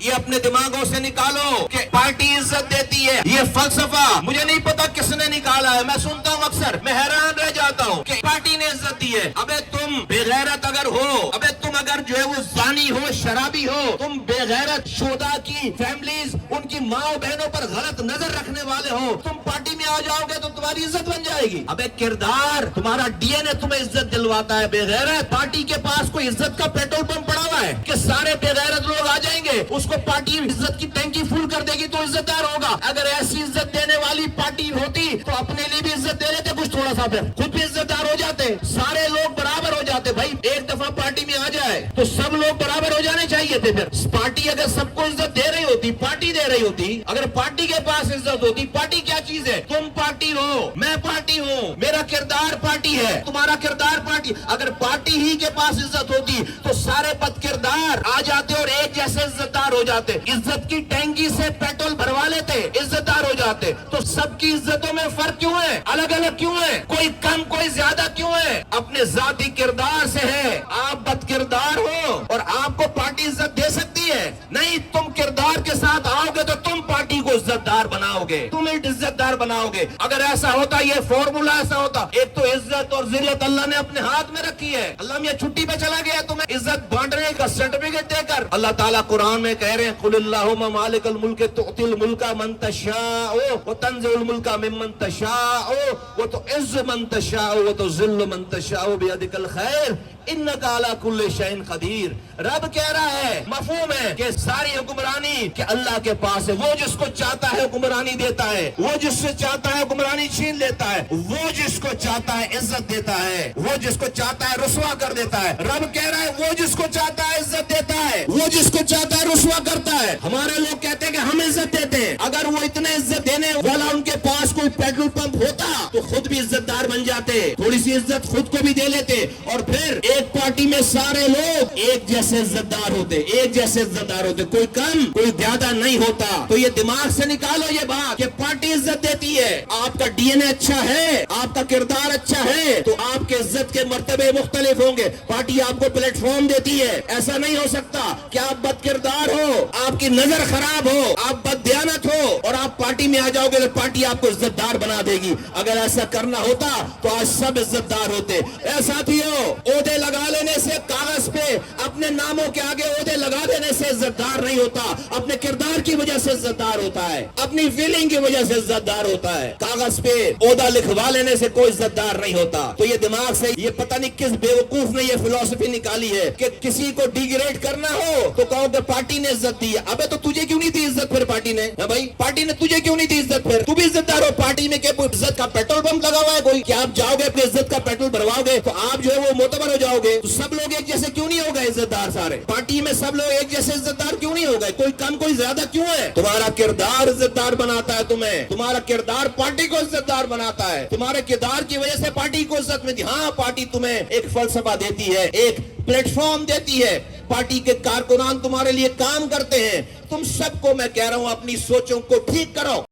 یہ اپنے دماغوں سے نکالو کہ پارٹی عزت دیتی ہے. یہ فلسفہ مجھے نہیں پتا کس نے نکالا ہے. میں سنتا ہوں اکثر, میں حیران رہ جاتا ہوں کہ پارٹی نے عزت دی ہے. ابے تم بے غیرت اگر ہو, ابے تم اگر جو ہے وہ زانی ہو, شرابی ہو, تم بے غیرت شہداء کی فیملیز, ان کی ماں بہنوں پر غلط نظر رکھنے والے ہو, تم پارٹی میں آ جاؤ گے تو تمہاری عزت بن جائے گی. ابے کردار, تمہارا ڈی این اے تمہیں عزت دلواتا ہے. بے غیرت پارٹی کے پاس کوئی عزت کا پیٹرول پمپ پڑا ہوا ہے کہ سارے بے غیرت لوگ آ جائیں گے, اس کو پارٹی عزت کی ٹینکی فل کر دے گی تو عزت دار ہوگا. اگر ایسی عزت دینے والی پارٹی ہوتی تو اپنے لیے بھی عزت دے لیتے کچھ تھوڑا سا, پھر خود بھی عزت دار ہو جاتے, سارے لوگ برابر ہو جاتے. بھائی ایک دفعہ پارٹی میں آ جائے تو سب لوگ برابر ہو جانے چاہیے تھے. پھر پارٹی اگر سب کو عزت دے رہی ہوتی, پارٹی دے رہی ہوتی, اگر پارٹی کے پاس عزت ہوتی. پارٹی کیا چیز ہے؟ تم پارٹی ہو, میں پارٹی ہوں, میرا کردار پارٹی ہے, تمہارا کردار پارٹی. اگر پارٹی ہی کے پاس عزت ہوتی تو سارے بد کردار آ جاتے اور ایک جیسے عزت دار ہو جاتے. عزت کی ٹینکی سے پیٹرول بھروا لیتے, عزت دار ہو جاتے. تو سب کی عزتوں میں فرق کیوں ہے؟ الگ الگ کیوں ہے؟ کوئی کم کوئی زیادہ کیوں ہے؟ اپنے ذاتی کردار سے ہے. آپ بد کردار ہو اور آپ کو پارٹی عزت دے سکتی ہے نہیں. تم کردار کے ساتھ آؤ گے تو تم پارٹی کو عزت دار بناؤ گے, تم عزت دار بناؤ گے. اگر ایسا ہوتا, یہ فارمولا ایسا ہوتا, ایک تو عزت اور ذلت اللہ نے اپنے ہاتھ میں رکھی ہے. اللہ میں چھٹی پہ چلا گیا تمہیں عزت بانٹنے کا سرٹیفکیٹ دے کر. اللہ تعالیٰ قرآن میں کہہ رہے ہیں, قل اللہم مالک الملک تؤتی الملک من تشاء وتنزع الملک ممن تشاء وتعز من تشاء وتذل من تشاء بیدک الخیر انک علی کل شیء قدیر. رب کہہ رہا ہے, مفہوم ہے کہ ساری حکمرانی کہ اللہ کے پاس ہے. وہ جس کو چاہتا ہے حکمرانی دیتا ہے, وہ جس سے چاہتا ہے حکمرانی چھین لیتا ہے, وہ جس کو چاہتا ہے عزت دیتا ہے, وہ جس کو چاہتا ہے رسوا کر دیتا ہے. رب کہہ رہا ہے, وہ جس کو چاہتا ہے عزت دیتا ہے, وہ جس کو چاہتا ہے رسوا کرتا ہے. ہمارے لوگ کہتے ہیں کہ ہم عزت دیتے ہیں. اگر وہ اتنے عزت دینے والا ان کے پاس کوئی پیٹرول پمپ ہوتا تو خود بھی عزت دار بن جاتے, تھوڑی سی عزت خود کو بھی دے لیتے, اور پھر ایک پارٹی میں سارے لوگ ایک جیسے عزت دار ہوتے, ایک جیسے عزت دار ہوتے, کوئی کم کوئی زیادہ نہیں ہوتا. تو یہ دماغ سے نکالو یہ بات کہ پارٹی عزت دیتی ہے. آپ کا ڈی این اے اچھا ہے, آپ کا کردار اچھا ہے تو آپ کے عزت کے مرتبے مختلف ہوں گے. پارٹی آپ کو پلیٹ فارم دیتی ہے. ایسا نہیں ہو سکتا کہ آپ بد کردار ہو, آپ کی نظر خراب ہو, آپ بد دیانت ہو اور آپ پارٹی میں آ جاؤ گے تو پارٹی آپ کو عزت دار بنا دے گی. اگر ایسا کرنا ہوتا تو آج سب عزت دار ہوتے. ایسا تھیو عہدے لگا لینے سے, کاغذ پہ اپنے ناموں کے آگے عہدے لگا دینے سے عزت دار نہیں ہوتا. اپنے کردار کی وجہ سے عزت دار ہوتا ہے, اپنی فیلنگ کی وجہ سے عزت دار ہوتا ہے. کاغذ پہ عہدہ لکھوا لینے سے کوئی عزت دار نہیں ہوتا. تو یہ دماغ سے یہ پتہ نہیں کس بیوقوف نے یہ فلسفی نکالی ہے کہ کسی کو ڈیگریڈ کرنا ہو تو کہو کہ پارٹی نے عزت دی. ابے تو تجھے کیوں نہیں دی عزت پھر پارٹی نے؟ بھائی پارٹی نے تجھے کیوں نہیں دی عزت؟ پھر تو بھی عزت دار ہو. پارٹی میں کیا کوئی عزت کا پیٹرول پمپ لگا ہوا ہے کوئی کہ آپ جاؤ گے اپنی عزت کا پیٹرول بھرواؤ گے تو آپ جو ہے وہ معتبر ہو جاؤ گے؟ تو سب لوگ ایک جیسے کیوں نہیں ہو گئے عزت دار؟ سارے پارٹی میں سب لوگ ایک جیسے عزت دار کیوں نہیں ہو گئے؟ کوئی کم کوئی زیادہ کیوں ہے؟ تمہارا کردار عزت دار بناتا ہے تمہیں, تمہارا کردار پارٹی کو عزت دار بناتا ہے. تمہارے کردار کی وجہ سے پارٹی کو عزت ملتی. ہاں پارٹی تمہیں ایک فلسفہ دیتی ہے, ایک پلیٹ فارم دیتی ہے, پارٹی کے کارکنان تمہارے لیے کام کرتے ہیں. تم سب کو میں کہہ رہا ہوں اپنی سوچوں کو ٹھیک کرو.